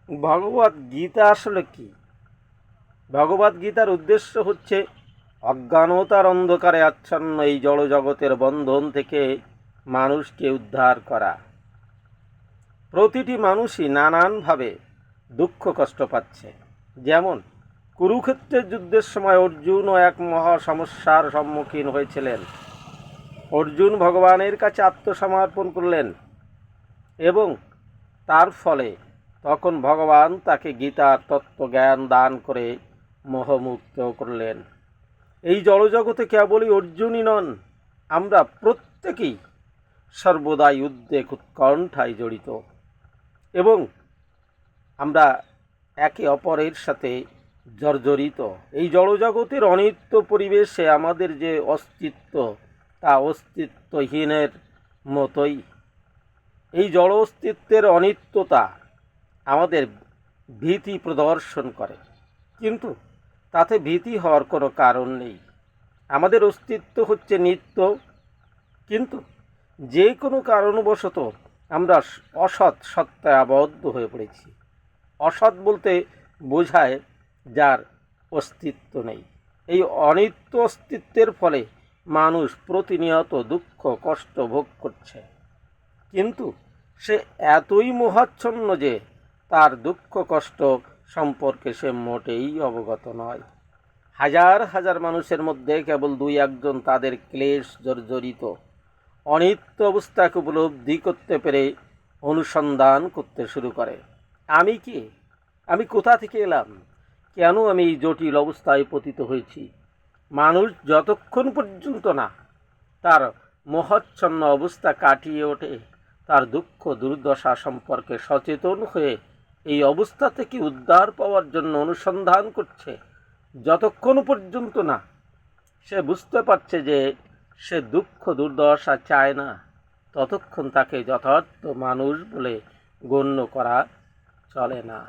ভগবদ গীতা আসলে কি? ভগবদ গীতার উদ্দেশ্য হচ্ছে অজ্ঞানতার অন্ধকারে আচ্ছন্ন এই জড়জগতের বন্ধন থেকে মানুষকে উদ্ধার করা। প্রতিটি মানুষই নানানভাবে দুঃখ কষ্ট পাচ্ছে। যেমন কুরুক্ষেত্রের যুদ্ধের সময় অর্জুনও এক মহা সমস্যার সম্মুখীন হয়েছিলেন। অর্জুন ভগবানের কাছে আত্মসমর্পণ করলেন এবং তার ফলে তখন ভগবান তাকে গীতার তত্ত্বজ্ঞান দান করে মোহমুক্ত করলেন। এই জড়জগতে কেবলই অর্জুনই নন, আমরা প্রত্যেকেই সর্বদাই উদ্বেগ উৎকণ্ঠায় জড়িত এবং আমরা একে অপরের সাথে জর্জরিত। এই জড়জগতের অনিত্য পরিবেশে আমাদের যে অস্তিত্ব, তা অস্তিত্বহীনের মতোই। এই জড় অস্তিত্বের অনিত্যতা আমাদের ভীতি প্রদর্শন করে, কিন্তু তাতে ভীতি হওয়ার কোনো কারণ নেই। আমাদের অস্তিত্ব হচ্ছে নিত্য, কিন্তু যে কোনো কারণবশত আমরা অসৎ সত্তায় আবদ্ধ হয়ে পড়েছি। অসৎ বলতে বোঝায় যার অস্তিত্ব নেই। এই অনিত্য অস্তিত্বের ফলে মানুষ প্রতিনিয়ত দুঃখ কষ্ট ভোগ করছে, কিন্তু সে এতই মোহাচ্ছন্ন যে তার দুঃখ কষ্ট সম্পর্কে সে মোটেই অবগত নয়। হাজার হাজার মানুষের মধ্যে কেবল দুই একজন তাদের ক্লেশ জর্জরিত অনিত্য অবস্থাকে উপলব্ধি করতে পেরে অনুসন্ধান করতে শুরু করে। আমি কে? আমি কোথা থেকে এলাম? কেন আমি এই জটিল অবস্থায় পতিত হয়েছি? মানুষ যতক্ষণ পর্যন্ত না তার মোহাচ্ছন্ন অবস্থা কাটিয়ে ওঠে, তার দুঃখ দুর্দশা সম্পর্কে সচেতন হয়ে এই অবস্থা থেকে উদ্ধার পাওয়ার জন্য অনুসন্ধান করছে, যতক্ষণ পর্যন্ত না সে বুঝতে পারছে যে সে দুঃখ দুর্দশা চায় না, ততক্ষণ তাকে যথার্থ মানুষ বলে গণ্য করা চলে না।